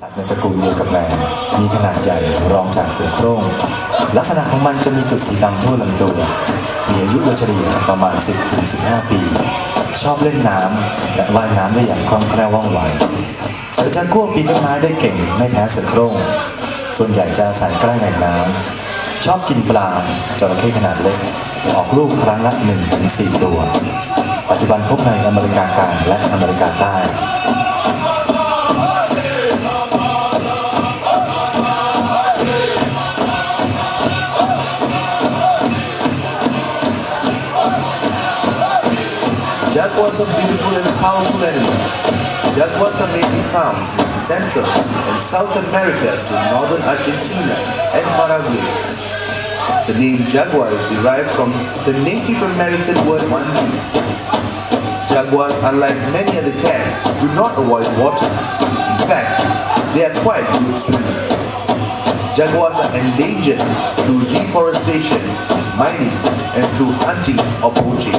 สัตว์ในตระกูลเดียวกับแมวมีขนาดใหญ่รองจากเสือโคร่งลักษณะของมันจะมีจุดสีดำทั่วลำตัวมีอายุโดยเฉลี่ยประมาณ 10-15 ปี ชอบเล่นน้ำและว่ายน้ำได้อย่างคล่องแคล่วว่องไวเสือจากัวปีนต้นไม้ได้เก่งไม่แพ้เสือโคร่งส่วนใหญ่จะอาศัยใกล้แหล่งน้ำชอบกินปลาจระเข้ขนาดเล็กออกลูกครั้งละ 1-4 ตัวปัจจุบันพบในอเมริกากลางและอเมริกาใต้Jaguars are beautiful and powerful animals. Jaguars are mainly found in Central and South America to northern Argentina and Paraguay. The name jaguar is derived from the Native American word manli. Jaguars, unlike many other cats, do not avoid water. In fact, they are quite good swimmers. Jaguars are endangered through deforestation, mining, and through hunting or poaching.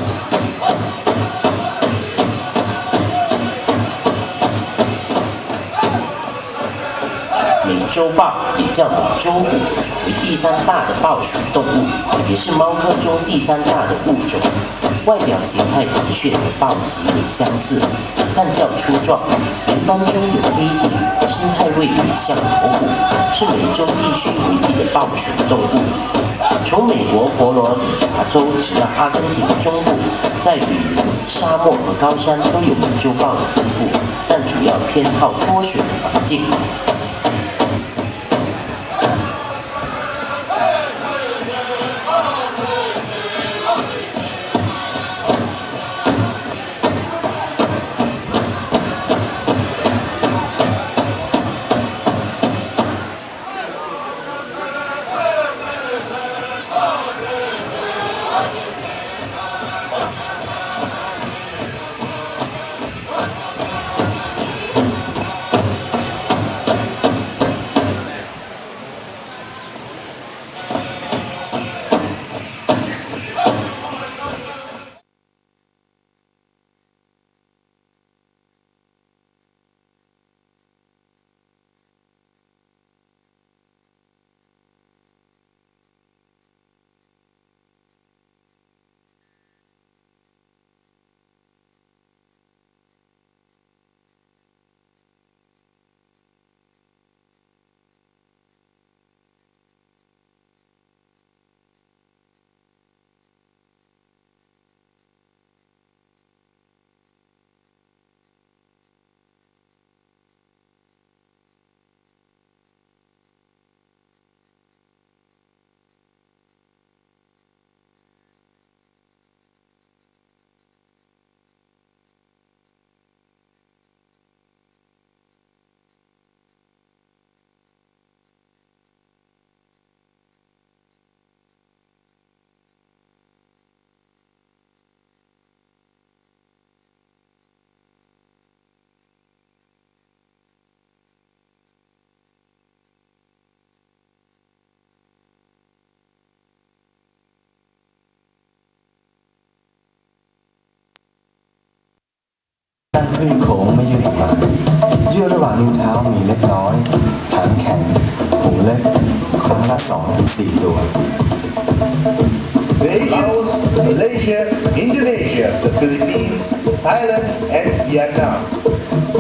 美洲豹也叫美洲虎，为第三大的豹属动物，也是猫科中第三大的物种。外表形态的确和豹极为相似，但较粗壮，鳞斑中有黑点，生态位也像老虎，是美洲地区唯一的豹属动物。从美国佛罗里达州直到阿根廷中部，在雨林、沙漠和高山都有美洲豹的分布，但主要偏好多水的环境。สั้นทื่อโค้งไม่ยืดออกมาเยื่อระหว่างนิ้วเท้ามีเล็กน้อยหางแข็งหูเล็กครั้งละ 2-4 ตัว The Asians, Malaysia, Indonesia, the Philippines, Thailand, and Vietnam.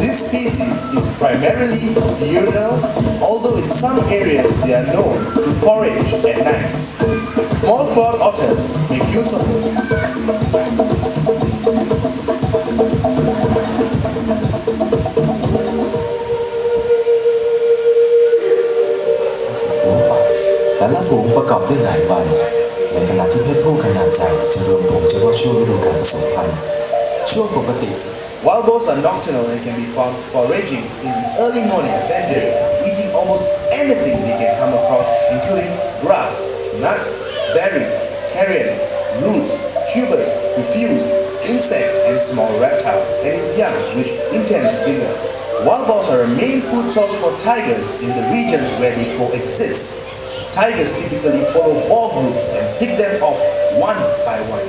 This species is primarily diurnal, although in some areas they are known to forage at night. Small clawed otters make use of them. แต่ละฝูงประกอบด้วยหลายวัยในขณะที่เพศผู้ขนาดใหญ่จะรวมฝูงเฉพาะช่วงฤดูกาลผสมพันธุ์ช่วงปกติ Wild boars are nocturnal and can be found foraging in the early morning, just eating almost anything they can come across, including grass, nuts, berries, carrion, roots, tubers, refuse, insects, and small reptiles, and its young with intense vigor. Wild boars are a main food source for tigers in the regions where they coexist. Tigers typically follow boar groups and pick them off one by one.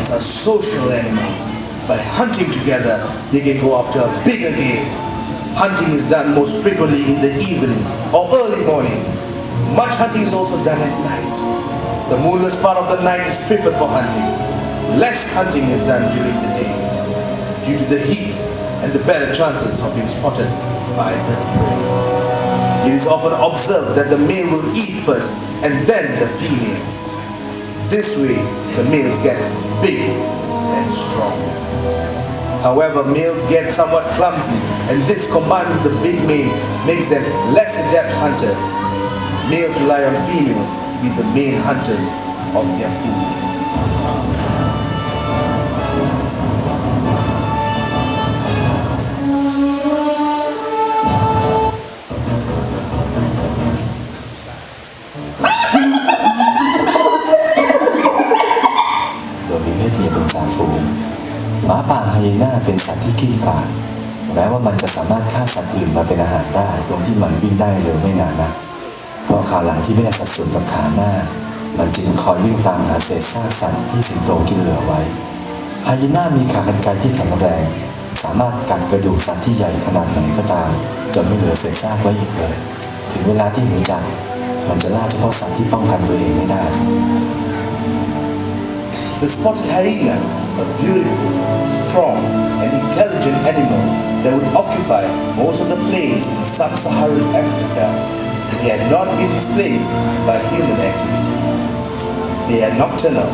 males are social animals. By hunting together, they can go after a bigger game. Hunting is done most frequently in the evening or early morning. Much hunting is also done at night. The moonless part of the night is preferred for hunting. Less hunting is done during the day due to the heat and the better chances of being spotted by the prey. It is often observed that the male will eat first and then the females. This way, the males get big and strong. However, males get somewhat clumsy, and this combined with the big mane makes them less adept hunters. Males rely on females to be the main hunters of their food.โดยมีเพศเมียเป็นจ่าฝูงหมาป่าไฮยีน่าเป็นสัตว์ที่ขี้ขลาดแม้ว่ามันจะสามารถฆ่าสัตว์อื่นมาเป็นอาหารได้ตรงที่มันวิ่งได้เร็วไม่นานนักเพราะขาหลังที่ไม่ได้สัดส่วนกับขาหน้ามันจึงคอยวิ่งตามหาเศษซากสัตว์ที่สิงโตกินเหลือไว้ไฮยีน่ามีขากรรไกรที่แข็งแรงสามารถกัดกระดูกสัตว์ที่ใหญ่ขนาดไหนก็ตามจนไม่เหลือเศษซากไว้อีกเลยถึงเวลาที่หิวจัดมันจะล่าเฉพาะสัตว์ที่ป้องกันตัวเองไม่ได้ The spotted hyena, a beautiful, strong, and intelligent animal that would occupy most of the plains in sub-Saharan Africa if it had not been displaced by human activity. They are nocturnal.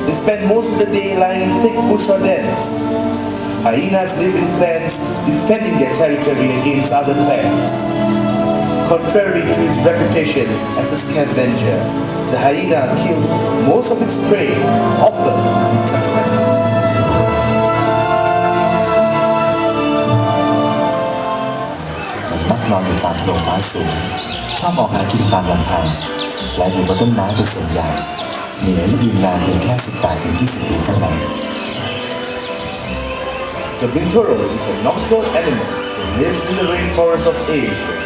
They spend most of the day lying in thick bush or dens. Hyenas live in clans, defending their territory against other clans. Contrary to its reputation as a scavenger, the hyena kills most of its prey, often unsuccessfully. มันมักนอนอยู่ตามโรงไม้สูงชอบออกหากินตามลำพังและอยู่บนต้นไม้เป็นส่วนใหญ่มีอายุยืนนานเพียงแค่ 18-20 ปีเท่านั้น The binturong is a nocturnal animal that lives in the rainforest of Asia.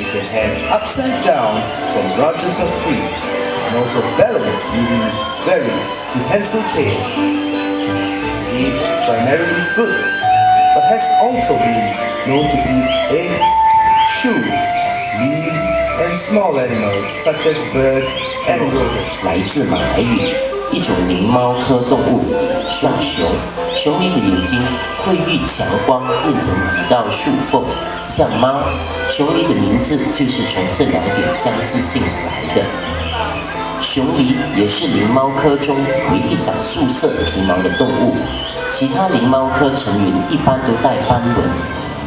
It can hang upside down from branches of trees and also balance using its very prehensile tail. It eats primarily fruits, but has also been known to eat eggs, shoots, leaves, and small animals such as birds and rodents. 来自马来语，一种灵猫科动物，像熊。熊狸的眼睛会遇强光变成一道竖缝，像猫。熊狸的名字就是从这两点相似性来的。熊狸也是灵猫科中唯一长素色皮毛的动物，其他灵猫科成员一般都带斑纹。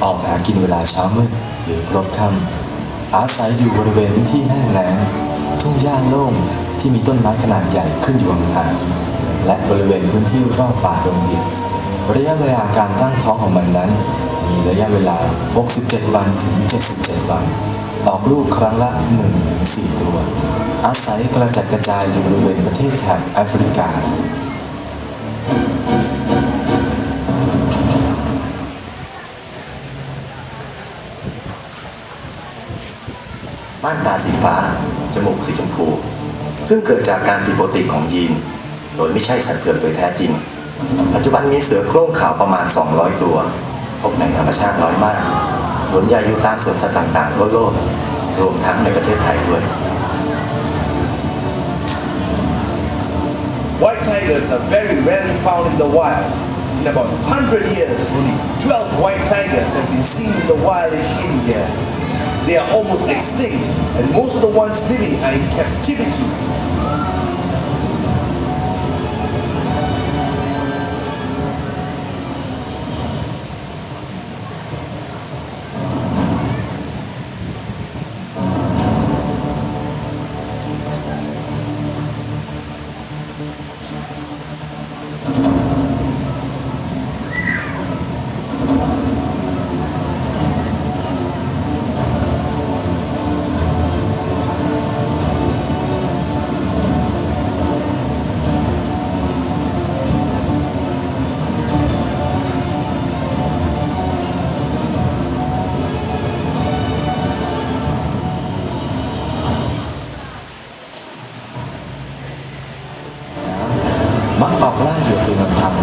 ออกหากินเวลาเช้ามืดหรือพลบค่ำอาศัยอยู่บริเวณพื้นที่แห้งแล้งทุ่งหญ้าโล่งที่มีต้นไม้ขนาดใหญ่ขึ้นอยู่ห่างๆและบริเวณพื้นที่รอบป่าดงดิบระยะเวลาการตั้งท้องของมันนั้นมีระยะเวลา 67 วันถึง 77 วันออกลูกครั้งละ 1-4 ตัวอาศัยกระจัดกระจายอยู่บริเวณประเทศแถบแอฟริกาม่านตาสีฟ้าจมูกสีชมพูซึ่งเกิดจากการผิดปกติของยีนโดยไม่ใช่สัตว์เผือกโดยแท้จริงปัจจุบันมีเสือโคร่งขาวประมาณ 200 ตัวพบในธรรมชาติน้อยมากส่วนใหญ่อยู่ตามสวนสัตว์ต่างๆทั่วโลกรวมทั้งในประเทศไทยด้วย White tigers are very rarely found in the wild. In about 100 years, only 12 white tigers have been seen in the wild in India. They are almost extinct, and most of the ones living are in captivity. มักออกล่าเหยื่อเพียงลำพัง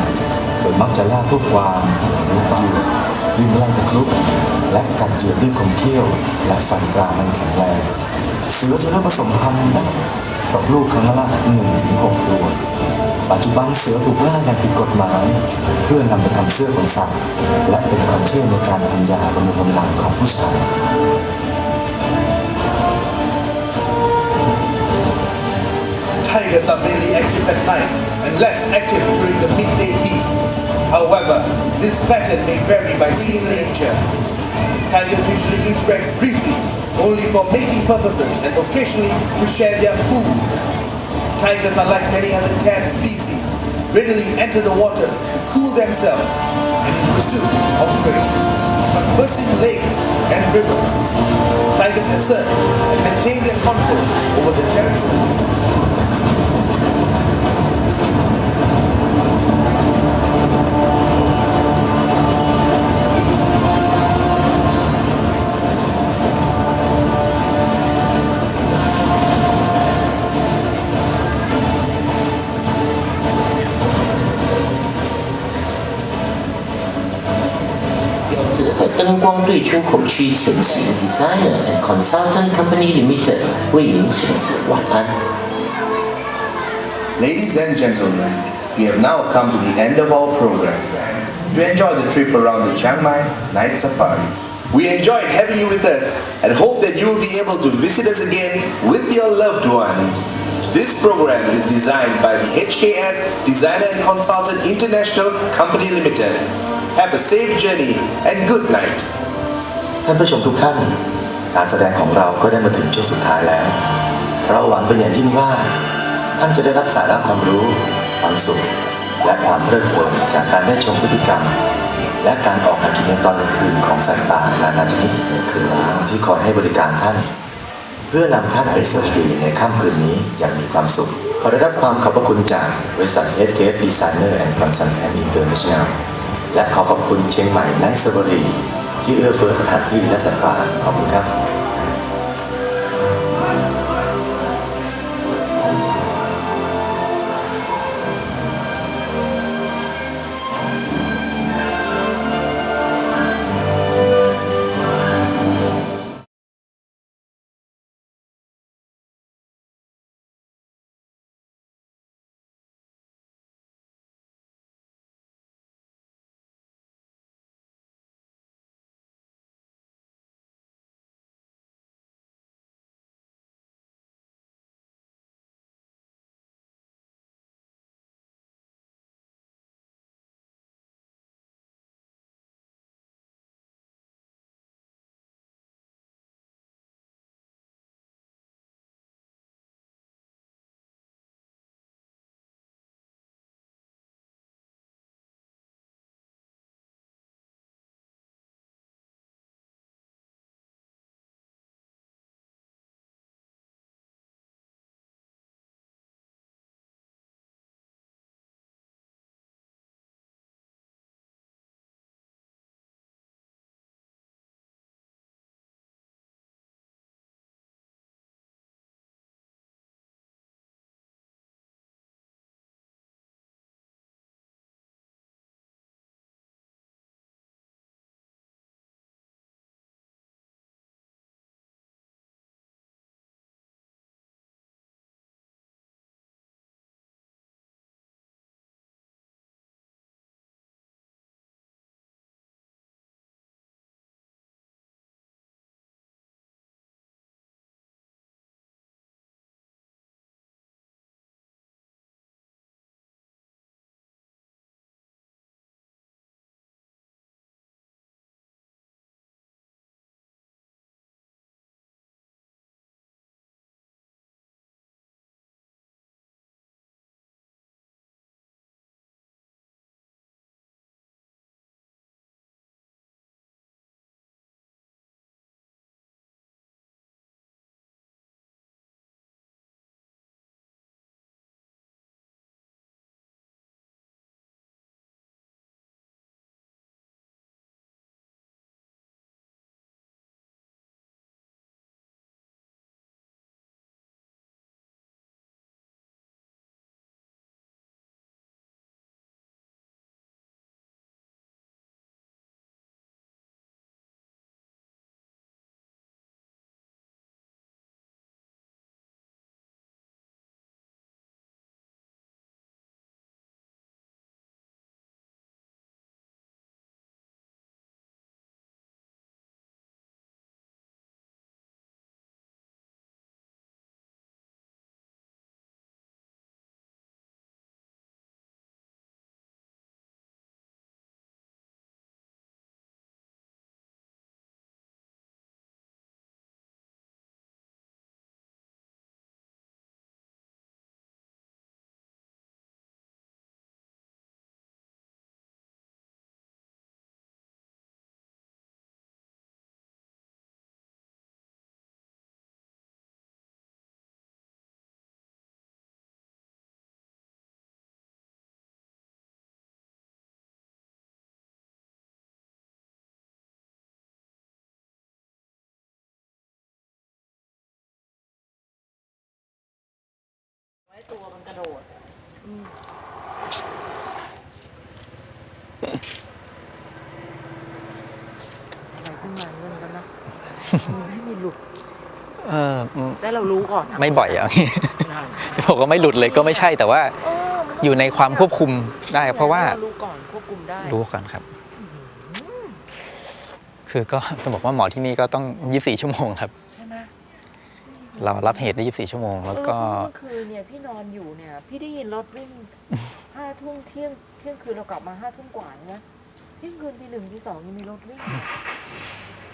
โดยมักจะล่าพวกกวางหรือเหยื่อวิ่งไล่ตะครุบและกัดเหยื่อด้วยคมเขี้ยวและฟันกรามมันแข็งแรงเสือจะเริ่มผสมพันธุ์ได้ตกลูกครั้งละ1 ถึง 6 ตัวปัจจุบันเสือถูกล่าอย่างผิดกฎหมาย เพื่อนำไปทำเสื้อขนสัตว์และเป็นความเชื่อในการทำยาบำรุงกำลังของผู้ชาย Tigers are mainly active at night and less active during the midday heat. However, this pattern may vary by season and nature. Tigers usually interact briefly, only for mating purposes and occasionally to share their food. Tigers are like many other cat species, readily enter the water to cool themselves and in pursuit of prey. Traversing lakes and rivers, tigers assert and maintain their control over the territory. Designer 和灯光对出口区前夕 Designer and Consultant Company Limited 为您呈现晚安。Ladies and gentlemen, we have now come to the end of our program. To enjoy the trip around the Chiang Mai Night Safari. We enjoyed having you with us and hope that you will be able to visit us again with your loved ones. This program is designed by the HKS Designer and Consultant International Company Limited. Have a safe journey and good night. ท่านผู้ชมทุกท่าน การแสดงของเราก็ได้มาถึงช่วงสุดท้ายแล้ว เราหวังเป็นอย่างยิ่งว่า ท่านจะได้รับสาระความรู้ ความสุข และความเพลิดเพลินจากการได้ชมพฤติกรรม และการออกหากินในตอนกลางคืนของสัตว์ป่านานาชนิดในคืนร้างที่คอยให้บริการท่าน เพื่อนำท่านไปสู่ดีในค่ำคืนนี้อย่างมีความสุข ขอได้รับความขอบพระคุณจากบริษัท HKS Designer and Consultant International และขอขอบคุณเชียงใหม่ไนท์ซาฟารีที่เอื้อเฟื้อสถานที่และสัตว์ป่าขอบคุณครับ ตัวมันกระโดดอะไรขึ้นมาเรื่องกันนะให้มีหลุดได้เรารู้ก่อนนะ ไม่บ่อยอย่างนี้ จะบอกว่าไม่หลุดเลยก็ไม่ใช่แต่ว่าอยู่ในความควบคุมได้เพราะว่า รู้ก่อนควบคุมได้ รู้ก่อนครับ คือก็ต้องบอกว่าหมอที่นี่ก็ต้อง24ชั่วโมงครับ ใช่ไหม เรารับเหตุได้24ชั่วโมงแล้วก็ เมื่อคืนเนี่ยพี่นอนอยู่เนี่ยพี่ได้ยินรถวิ่ง5 ทุ่มเที่ยงคืนเรากลับมา5 ทุ่มกว่านะเที่ยงคืนตี 1ตี 2ยังมีรถวิ่ง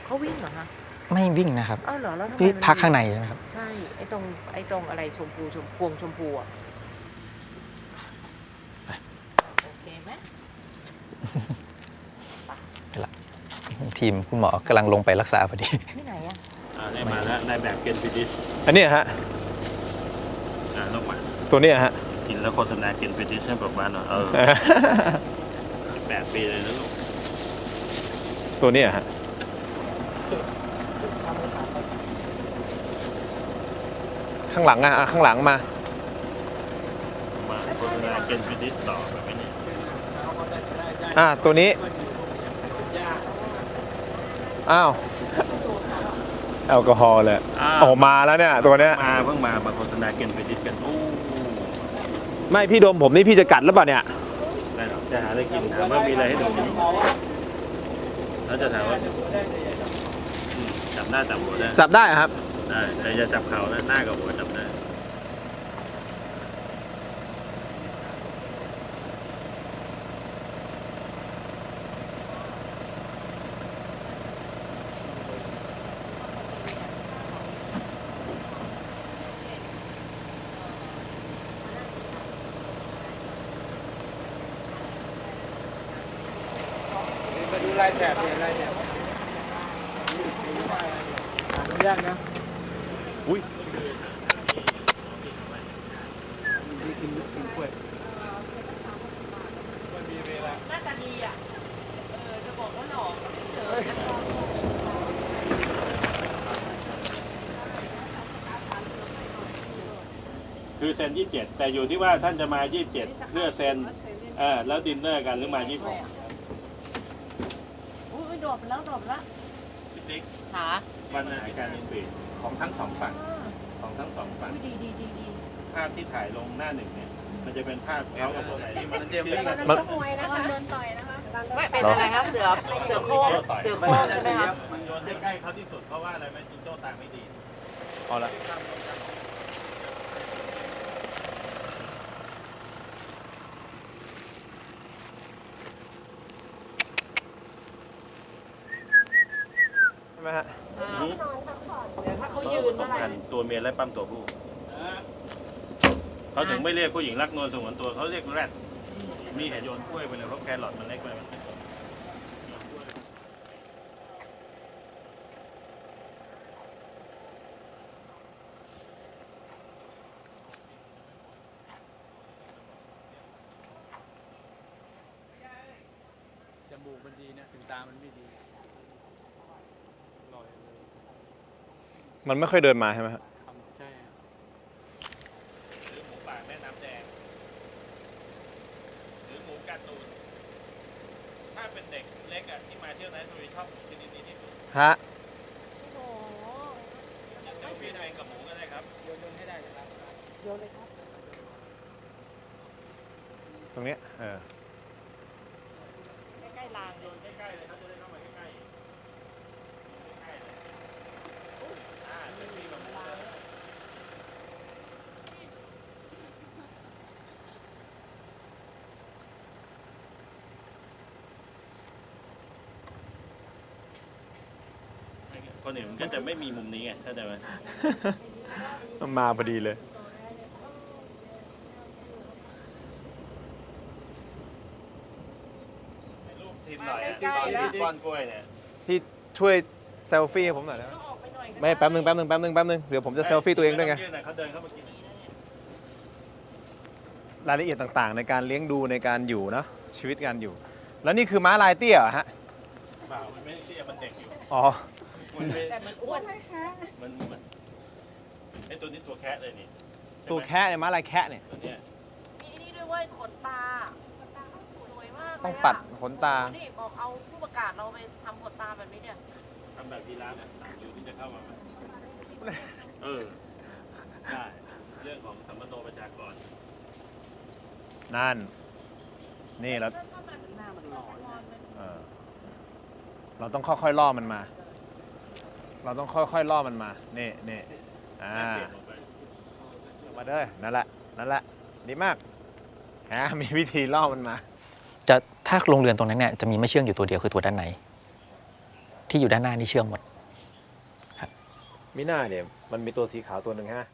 เขาวิ่งเหรอคะ ไม่วิ่งนะครับ อ้าวเหรอแล้วทำไม พี่ มัน พักข้างในใช่ไหมครับ ใช่ไอ้ตรงอะไรชมพูพวงชมพูอ่ะโอเคไหม ทีมคุณหมอกำลังลงไปรักษาพอดี ที่ไหนอ่ะ ได้มาแล้วในแบบเกนฟิดิช อันนี้ฮะ ลงมา ตัวนี้ฮะ กินแล้วโฆษณาเกนฟิดิชให้แบบว่าเนาะ18 ปีเลยนะลูก ตัวนี้ฮะข้างหลังอ่ะข้างหลังมา มาโฆษณาเกนฟิดิชต่อแบบนี้ ตัวนี้อ้าวแอลกอฮอล์เลยโอ้โหมาแล้วเนี่ยตัวเนี้ย เพิ่งมาโฆษณาเกนฟิดิชกันอู้ ไม่พี่ดมผมนี่พี่จะกัดหรือเปล่าเนี่ย ได้หรอจะหาอะไรกินถามว่ามีอะไรให้ดูกินแล้วจะถามว่าจับหน้าจับหัวได้ จับได้ครับ ได้แต่จะจับเข่านะหน้ากับหัวจับได้ มาดูลายแถบเป็นอะไรเนี่ยยากนะอุ้ยหน้าตาดีอ่ะจะบอกว่าหล่อเฉย คือเซ็น27แต่อยู่ที่ว่าท่านจะมา27เพื่อเซ็นแล้วดินเนอร์กันหรือมา26 อุ้ยโดดไปแล้วพี่ติ๊ก หา วันอาทิตย์การอินฟีของทั้งสองฝั่งดี ภาพที่ถ่ายลงหน้าหนึ่งเนี่ยมันจะเป็นภาพเขากับตัวไหนที่มันชื่อกัน มัน ไม่เป็นอะไรคะเสือโคร่งใช่ไหมคะ มันโยนใกล้ๆเขาที่สุดเพราะว่าอะไรไหมจิงโจ้ตาไม่ดี เอาละใช่ไหมฮะ เดี๋ยวถ้าเขายืนเมื่อไหร่ กันตัวเมียและปั้มตัวผู้เขาถึงไม่เรียกผู้หญิงรักนวลสงวนตัวเขาเรียกแรดมีเหตุโยนกล้วยไปเลยเพราะแครอทมันเล็กไปจมูกมันดีนะถึงตามันไม่ดีมันไม่ค่อยเดินมาใช่ไหมครับใช่ หรือหมูป่าแม่น้ำแดงหรือหมูการ์ตูนถ้าเป็นเด็กเล็กที่มาเที่ยวไนท์สุริชอบหมูชนิดนี้ที่สุด ฮะ โอ้โห เดี๋ยวพี่ตัวเองกับหมูก็ได้ครับโยนให้ได้เลยครับ โยนเลยครับ ตรงเนี้ยใกล้ๆราง โยนใกล้ๆเลยเขาจะได้เข้ามาใกล้ๆใกล้ๆเลยเป็นพี่กับหมูเลย คนอื่นมันก็จะไม่มีมุมนี้ไงเข้าใจไหม มันมาพอดีเลย รูปทีมหน่อยตอนที่ป้อนกล้วยเนี่ย พี่ช่วยเซลฟี่ให้ผมหน่อยนะ ต้องออกไปหน่อย ไม่แป๊บนึงเดี๋ยวผมจะเซลฟี่ตัวเองด้วยไง เขาเดินเข้ามากิน รายละเอียดต่างๆ ในการเลี้ยงดูในการอยู่เนาะชีวิตการอยู่ แล้วนี่คือม้าลายเตี้ยเหรอฮะ เปล่ามันไม่เตี้ยมันเด็กอยู่ อ๋อ มันไม่ แต่มันอ้วน มันไอตัวนี้ตัวแคะเลยนี่ ใ ตัวแคะเนี่ยม้าลายแคะเนี่ย ตัวเนี้ย มีนี่ด้วยเว้ยขนตาขนตาเขาสวยมากเลยะ ต้องปัดขนตา โอ้โหนี่บอกเอาผู้ประกาศเราไปทำขนตาแบบนี้เนี่ย ทำแบบยีราฟเนี่ยอยู่ที่จะเข้ามาไหมได้เรื่องของสัมมโนประชากร นั่น นี่เรา หน้ามันหล่อนะ เออเราต้องค่อยๆล่อมันมา เราต้องค่อยๆล่อมันมา นี่นี่อ่า เปลี่ยนลงไป มาเด้อนั่นแหละ นั่นแหละ ดีมากมีวิธีล่อมันมา จะถ้าโรงเรือนตรงนั้นเนี่ยจะมีไม่เชื่องอยู่ตัวเดียวคือตัวด้านในที่อยู่ด้านหน้านี่เชื่องหมด มีหน้าเนี่ย มันมีตัวสีขาวตัวหนึ่งฮะ